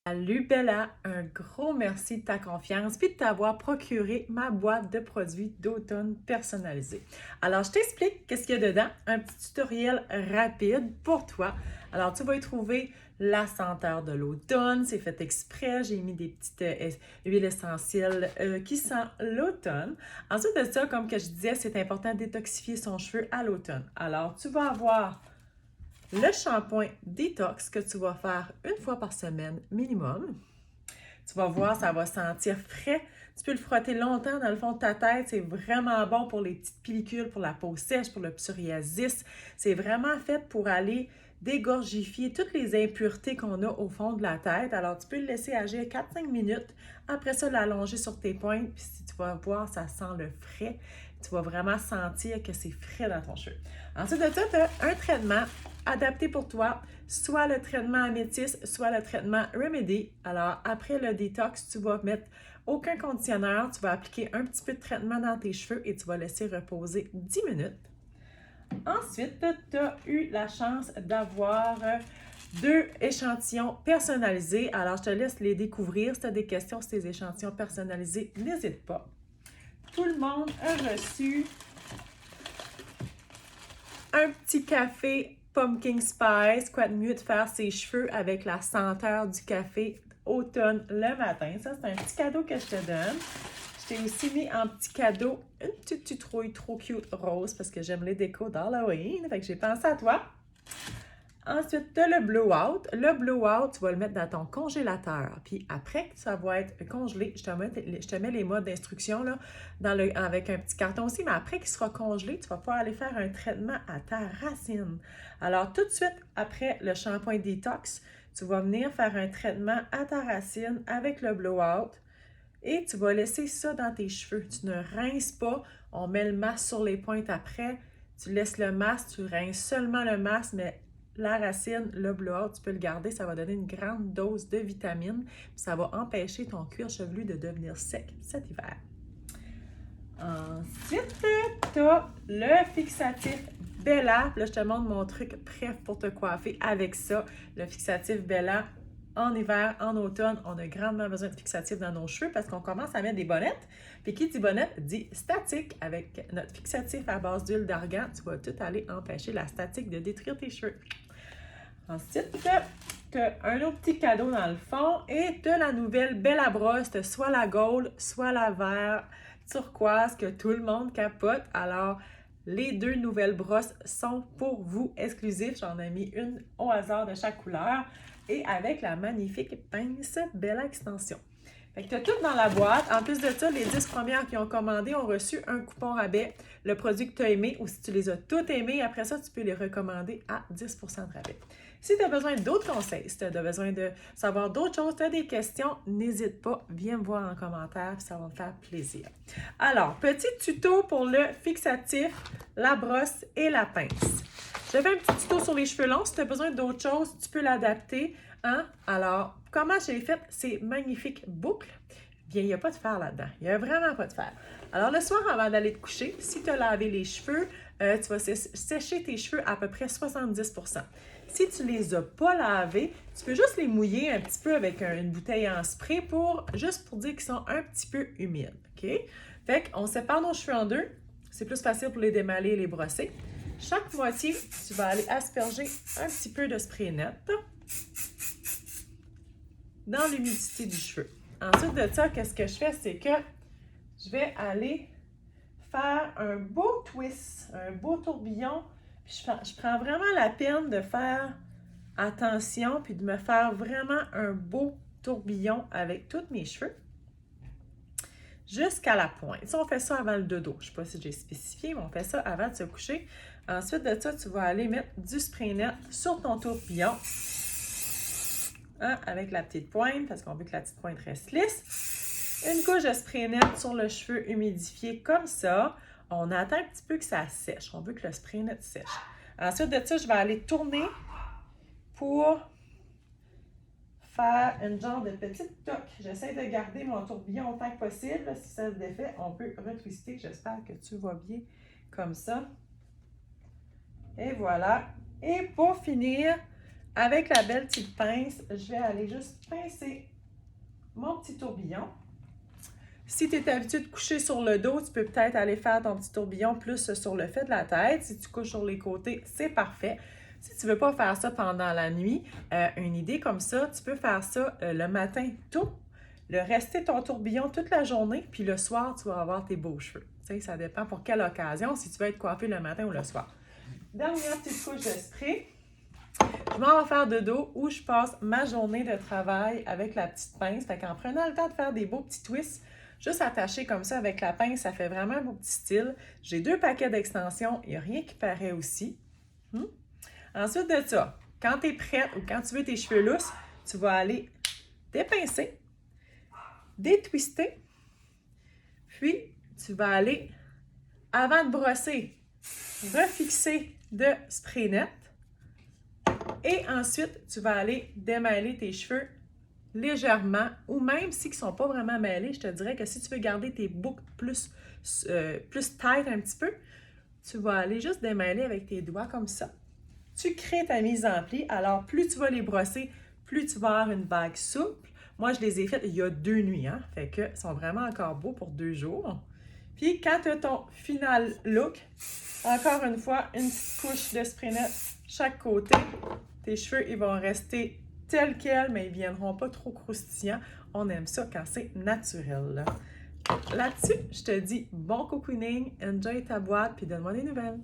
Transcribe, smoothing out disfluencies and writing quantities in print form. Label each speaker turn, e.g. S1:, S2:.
S1: Salut Bella, un gros merci de ta confiance puis de t'avoir procuré ma boîte de produits d'automne personnalisée. Alors, je t'explique qu'est-ce qu'il y a dedans, un petit tutoriel rapide pour toi. Alors, tu vas y trouver la senteur de l'automne, c'est fait exprès, j'ai mis des petites huiles essentielles qui sentent l'automne. Ensuite de ça, comme que je disais, c'est important de détoxifier son cheveu à l'automne. Alors, tu vas avoir le shampoing détox que tu vas faire une fois par semaine minimum. Tu vas voir, ça va sentir frais. Tu peux le frotter longtemps dans le fond de ta tête. C'est vraiment bon pour les petites pellicules, pour la peau sèche, pour le psoriasis. C'est vraiment fait pour aller dégorgifier toutes les impuretés qu'on a au fond de la tête. Alors, tu peux le laisser agir 4-5 minutes. Après ça, l'allonger sur tes pointes. Puis si tu vas voir, ça sent le frais. Tu vas vraiment sentir que c'est frais dans ton cheveu. Ensuite de ça, tu as un traitement adapté pour toi, soit le traitement Améthyste, soit le traitement Remedy. Alors, après le détox, tu vas mettre aucun conditionneur, tu vas appliquer un petit peu de traitement dans tes cheveux et tu vas laisser reposer 10 minutes. Ensuite, tu as eu la chance d'avoir deux échantillons personnalisés. Alors, je te laisse les découvrir. Si tu as des questions sur tes échantillons personnalisés, n'hésite pas. Tout le monde a reçu un petit café pumpkin spice. Quoi de mieux de faire ses cheveux avec la senteur du café automne le matin. Ça, c'est un petit cadeau que je te donne. Je t'ai aussi mis en petit cadeau une petite citrouille trop cute rose parce que j'aime les décos d'Halloween. Fait que j'ai pensé à toi. Ensuite, tu as le blowout. Le blowout, tu vas le mettre dans ton congélateur. Puis après que ça va être congelé, je te mets les modes d'instruction là, avec un petit carton aussi, mais après qu'il sera congelé, tu vas pouvoir aller faire un traitement à ta racine. Alors, tout de suite après le shampoing détox, tu vas venir faire un traitement à ta racine avec le blowout et tu vas laisser ça dans tes cheveux. Tu ne rinces pas, on met le masque sur les pointes après, tu laisses le masque, tu rinces seulement le masque, mais la racine, le blowout, tu peux le garder, ça va donner une grande dose de vitamines, puis ça va empêcher ton cuir chevelu de devenir sec cet hiver. Ensuite, tu as le fixatif Bella. Là, je te montre mon truc prêt pour te coiffer avec ça. Le fixatif Bella. En hiver, en automne, on a grandement besoin de fixatif dans nos cheveux parce qu'on commence à mettre des bonnettes. Puis qui dit bonnette dit statique. Avec notre fixatif à base d'huile d'argan, tu vas tout aller empêcher la statique de détruire tes cheveux. Ensuite, tu as un autre petit cadeau dans le fond et tu as la nouvelle Bella Brosse, soit la gold, soit la vert turquoise que tout le monde capote. Alors, les deux nouvelles brosses sont pour vous exclusives. J'en ai mis une au hasard de chaque couleur et avec la magnifique pince Bella Extension. Fait que tu as tout dans la boîte. En plus de ça, les 10 premières qui ont commandé ont reçu un coupon rabais, le produit que tu as aimé ou si tu les as toutes aimés, après ça, tu peux les recommander à 10 de rabais. Si tu as besoin d'autres conseils, si tu as besoin de savoir d'autres choses, tu as des questions, n'hésite pas, viens me voir en commentaire, ça va me faire plaisir. Alors, petit tuto pour le fixatif, la brosse et la pince. Je fais un petit tuto sur les cheveux longs. Si tu as besoin d'autres choses, tu peux l'adapter. Hein? Alors, comment je l'ai fait? Ces magnifiques boucles. Bien, il n'y a pas de fer là-dedans. Il n'y a vraiment pas de fer. Alors, le soir, avant d'aller te coucher, si tu as lavé les cheveux, tu vas sécher tes cheveux à peu près 70%. Si tu ne les as pas lavés, tu peux juste les mouiller un petit peu avec une bouteille en spray juste pour dire qu'ils sont un petit peu humides. OK? Fait qu'on sépare nos cheveux en deux. C'est plus facile pour les démêler et les brosser. Chaque moitié, tu vas aller asperger un petit peu de spray net dans l'humidité du cheveu. Ensuite de ça, qu'est-ce que je fais? C'est que je vais aller faire un beau twist, un beau tourbillon. Puis je prends vraiment la peine de faire attention puis de me faire vraiment un beau tourbillon avec tous mes cheveux jusqu'à la pointe. Ça, on fait ça avant le dodo. Je ne sais pas si j'ai spécifié, mais on fait ça avant de se coucher. Ensuite de ça, tu vas aller mettre du spray net sur ton tourbillon. Hein, avec la petite pointe, parce qu'on veut que la petite pointe reste lisse. Une couche de spray net sur le cheveu humidifié comme ça. On attend un petit peu que ça sèche. On veut que le spray net sèche. Ensuite de ça, je vais aller tourner pour faire une genre de petite toque. J'essaie de garder mon tourbillon autant que possible. Si ça se défait, on peut retwister. J'espère que tu vas bien comme ça. Et voilà. Et pour finir, avec la belle petite pince, je vais aller juste pincer mon petit tourbillon. Si tu es habitué de coucher sur le dos, tu peux peut-être aller faire ton petit tourbillon plus sur le fait de la tête. Si tu couches sur les côtés, c'est parfait. Si tu ne veux pas faire ça pendant la nuit, une idée comme ça, tu peux faire ça le matin tôt, rester ton tourbillon toute la journée, puis le soir, tu vas avoir tes beaux cheveux. Tu sais, ça dépend pour quelle occasion, si tu veux être coiffé le matin ou le soir. Dernière petite couche de spray. Je m'en vais faire de dos où je passe ma journée de travail avec la petite pince. Fait qu'en prenant le temps de faire des beaux petits twists, juste attaché comme ça avec la pince, ça fait vraiment un beau petit style. J'ai 2 paquets d'extensions, il n'y a rien qui paraît aussi. Ensuite de ça, quand tu es prête ou quand tu veux tes cheveux lousses, tu vas aller dépincer, détwister, puis tu vas aller, avant de brosser, refixer de spray net. Et ensuite, tu vas aller démêler tes cheveux légèrement, ou même s'ils ne sont pas vraiment mêlés, je te dirais que si tu veux garder tes boucles plus tight un petit peu, tu vas aller juste démêler avec tes doigts comme ça. Tu crées ta mise en pli, alors plus tu vas les brosser, plus tu vas avoir une vague souple. Moi, je les ai faites il y a 2 nuits, hein? Fait que ils sont vraiment encore beaux pour 2 jours. Puis, quand tu as ton final look, encore une fois, une petite couche de spray net chaque côté. Tes cheveux, ils vont rester tels quels, mais ils ne viendront pas trop croustillants. On aime ça quand c'est naturel. Là-dessus, je te dis bon cocooning, enjoy ta boîte, puis donne-moi des nouvelles.